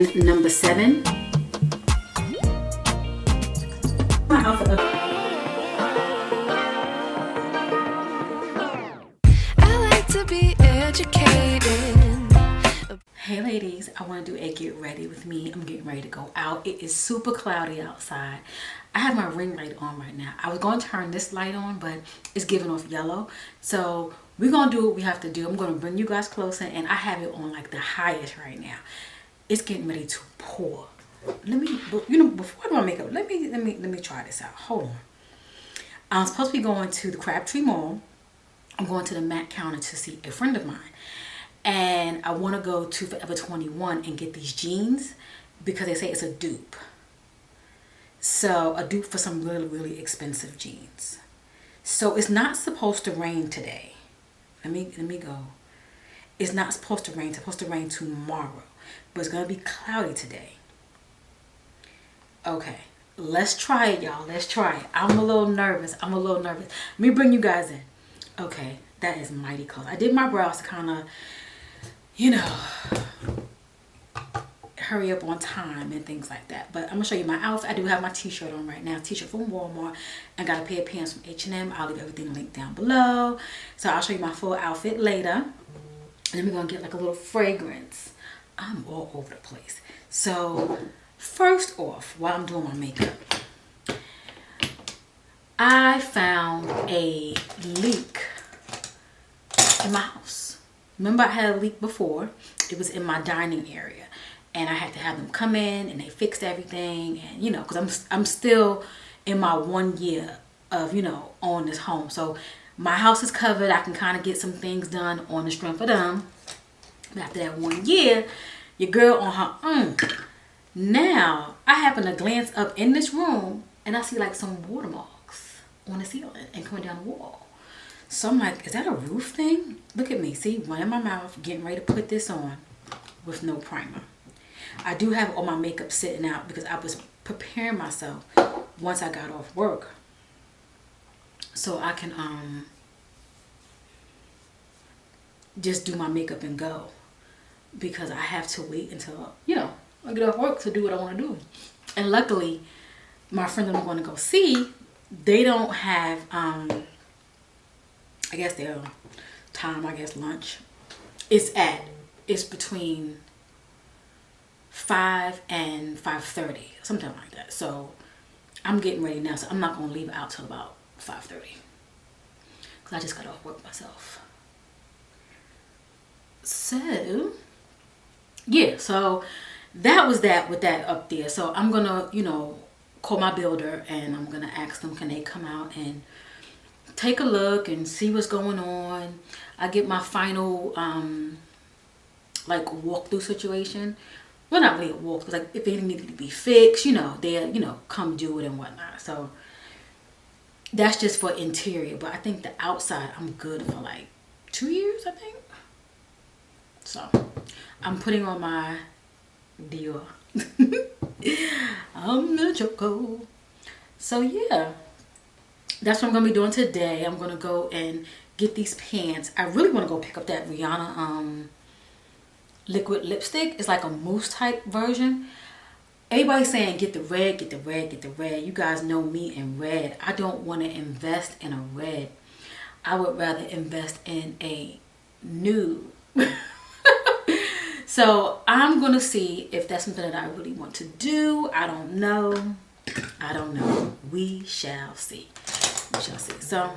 Number 7. My outfit. I like to be educated. Hey ladies, I want to do a get ready with me. I'm getting ready to go out. It is super cloudy outside. I have my ring light on right now. I was going to turn this light on, but it's giving off yellow. So we're going to do what we have to do. I'm going to bring you guys closer, and I have it on like the highest right now. It's getting ready to pour. Let me, before I do my makeup, let me try this out. Hold on. I'm supposed to be going to the Crabtree Mall. I'm going to the Mac counter to see a friend of mine. And I want to go to Forever 21 and get these jeans because they say it's a dupe. So a dupe for some really, really expensive jeans. So it's not supposed to rain today. Let me go. It's not supposed to rain. It's supposed to rain tomorrow. But it's going to be cloudy today. Okay. Let's try it, y'all. Let's try it. I'm a little nervous. Let me bring you guys in. Okay. That is mighty close. I did my brows to kind of, hurry up on time and things like that. But I'm going to show you my outfit. I do have my t-shirt on right now. T-shirt from Walmart. I got a pair of pants from H&M. I'll leave everything linked down below. So I'll show you my full outfit later. And then we're going to get like a little fragrance. I'm all over the place. So first off, while I'm doing my makeup, I found a leak in my house. Remember I had a leak before? It was in my dining area. And I had to have them come in and they fixed everything. And, because I'm still in my 1 year of, owning this home. So my house is covered. I can kind of get some things done on the strength of them. But after that 1 year, your girl on her own. Now, I happen to glance up in this room and I see like some watermarks on the ceiling and coming down the wall. So I'm like, is that a roof thing? Look at me. See, one in my mouth, getting ready to put this on with no primer. I do have all my makeup sitting out because I was preparing myself once I got off work. So I can just do my makeup and go. Because I have to wait until, I get off work to do what I want to do. And luckily, my friend that I'm going to go see, they don't have, I guess their time, lunch. It's between 5 and 5:30, something like that. So I'm getting ready now, so I'm not going to leave it out till about 5:30. Because I just got off work myself. So yeah, so that was that with that up there. So I'm gonna, call my builder and I'm gonna ask them, can they come out and take a look and see what's going on. I get my final like walkthrough situation. Well, not really a walkthrough, like if anything needed to be fixed, they'll come do it and whatnot. So that's just for interior, but I think the outside I'm good for like 2 years, I think. So I'm putting on my Dior. I'm the choco. So yeah, that's what I'm gonna be doing today. I'm gonna go and get these pants. I really want to go pick up that Rihanna liquid lipstick. It's like a mousse type version. Everybody's saying get the red, get the red, get the red. You guys know me in red. I don't want to invest in a red. I would rather invest in a nude. So I'm going to see if that's something that I really want to do. I don't know. We shall see. So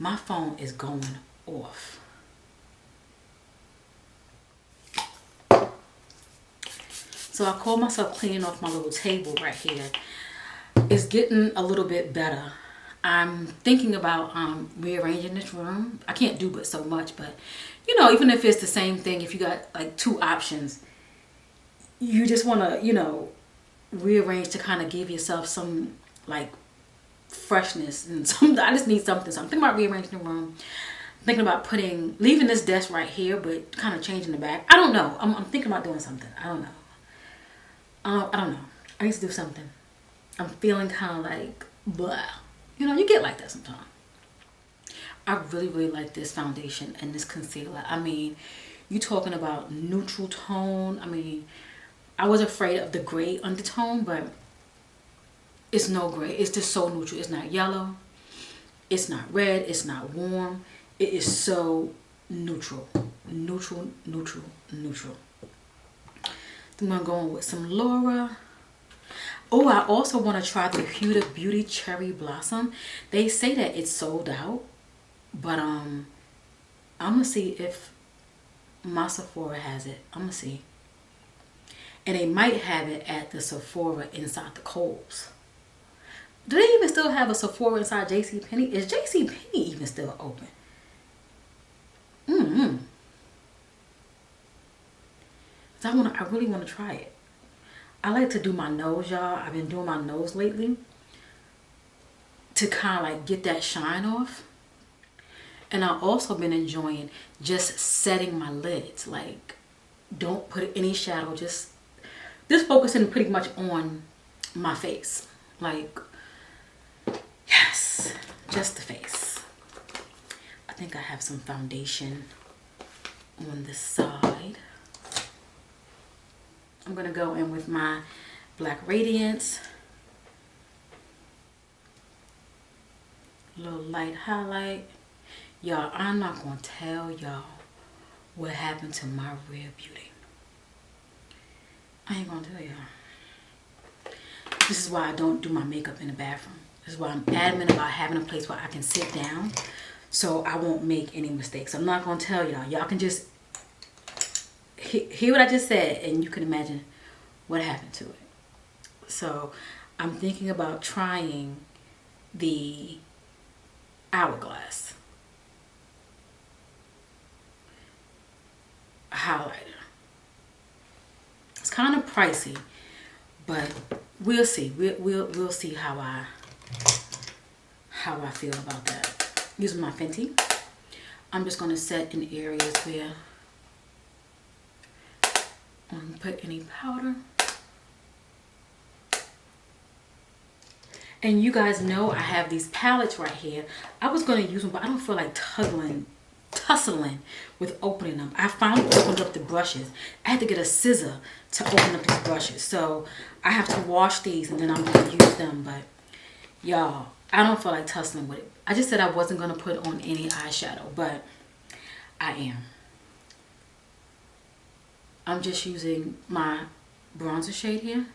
my phone is going off. So I call myself cleaning off my little table right here. It's getting a little bit better. I'm thinking about rearranging this room. I can't do but so much, but even if it's the same thing, if you got like 2 options, you just want to, rearrange to kind of give yourself some like freshness and I just need something. So I'm thinking about rearranging the room. I'm thinking about leaving this desk right here, but kind of changing the back. I don't know. I'm thinking about doing something. I don't know. I need to do something. I'm feeling kind of like blah. You get like that sometimes. I really, really like this foundation and this concealer. I mean, You talking about neutral tone. I mean, I was afraid of the gray undertone, but it's no gray. It's just so neutral. It's not yellow. It's not red. It's not warm. It is so neutral. Neutral, neutral, neutral. I'm going to go in with some Laura. Oh, I also want to try the Huda Beauty Cherry Blossom. They say that it's sold out. But I'm going to see if my Sephora has it. I'm going to see. And they might have it at the Sephora inside the Kohl's. Do they even still have a Sephora inside JCPenney? Is JCPenney even still open? I really want to try it. I like to do my nose, y'all. I've been doing my nose lately to kind of like get that shine off. And I've also been enjoying just setting my lids. Like, don't put any shadow. Just focusing pretty much on my face. Like, yes, just the face. I think I have some foundation on this side. I'm going to go in with my Black Radiance. A little light highlight. Y'all, I'm not going to tell y'all what happened to my Rare Beauty. I ain't going to tell y'all. This is why I don't do my makeup in the bathroom. This is why I'm adamant about having a place where I can sit down so I won't make any mistakes. I'm not going to tell y'all. Y'all can just hear what I just said and you can imagine what happened to it. So I'm thinking about trying the Hourglass highlighter. It's kind of pricey, but we'll see. We'll see how I feel about that. Using my Fenty, I'm just gonna set in areas where I don't put any powder. And you guys know I have these palettes right here. I was gonna use them, but I don't feel like tussling with opening them. I finally opened up the brushes. I had to get a scissor to open up these brushes. So I have to wash these and then I'm gonna use them. But y'all, I don't feel like tussling with it. I just said I wasn't gonna put on any eyeshadow, but I am. I'm just using my bronzer shade here.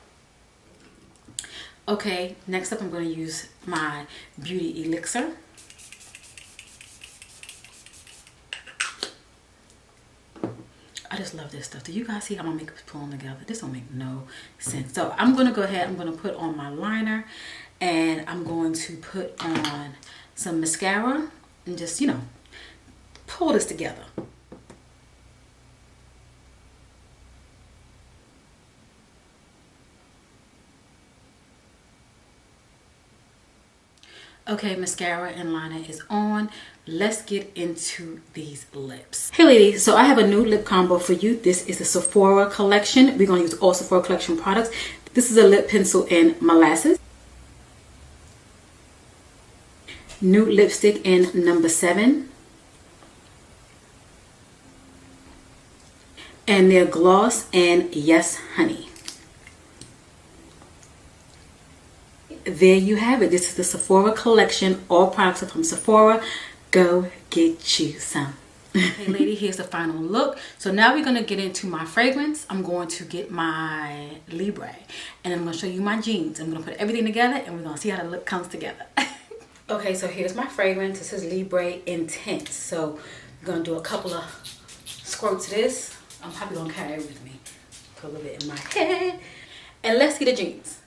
Okay, next up I'm going to use my Beauty Elixir. I just love this stuff. Do you guys see how my makeup is pulling together? This don't make no sense. So I'm going to go ahead, I'm going to put on my liner and I'm going to put on some mascara and just, you know, pull this together. Okay, mascara and liner is on. Let's get into these lips. Hey ladies, so I have a new lip combo for you. This is the Sephora collection. We're going to use all Sephora collection products. This is a lip pencil in Molasses. Nude lipstick in number 7. And their gloss in Yes Honey. There you have it. This is the Sephora collection. All products are from Sephora. Go get you some. Hey lady, here's the final look. So now we're going to get into my fragrance. I'm going to get my Libre and I'm going to show you my jeans. I'm going to put everything together and we're going to see how the look comes together. Okay, so here's my fragrance. This is Libre Intense. So I'm going to do a couple of squirts of this. I'm probably going to carry it with me. Put a little bit in my head. And let's see the jeans.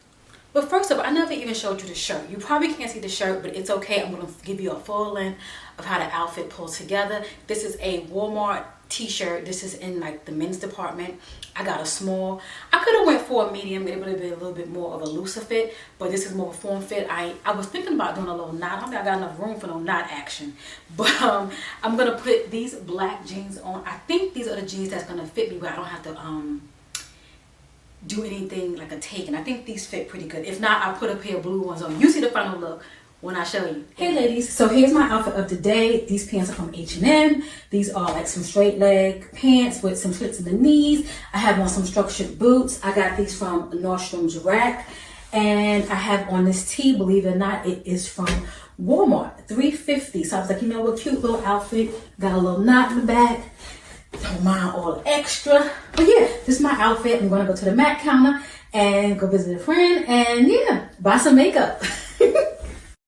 But first of all, I never even showed you the shirt. You probably can't see the shirt, but it's okay. I'm going to give you a full length of how the outfit pulls together. This is a Walmart t-shirt. This is in like the men's department. I got a small. I could have went for a medium. It would have been a little bit more of a looser fit, but this is more form fit. I was thinking about doing a little knot. I don't think I got enough room for no knot action. But I'm going to put these black jeans on. I think these are the jeans that's going to fit me where I don't have to do anything like a take, and I think these fit pretty good. If not, I'll put a pair of blue ones on. You see the final look when I show you. Hey ladies, so here's my outfit of the day. These pants are from H&M. These are like some straight leg pants with some slits in the knees. I have on some structured boots. I got these from Nordstrom's Rack. And I have on this tee, believe it or not, it is from Walmart, $3.50. So I was like, you know what, cute little outfit. Got a little knot in the back. Don't mind all the extra. But yeah, this is my outfit. I'm gonna go to the MAC counter and go visit a friend and yeah, buy some makeup.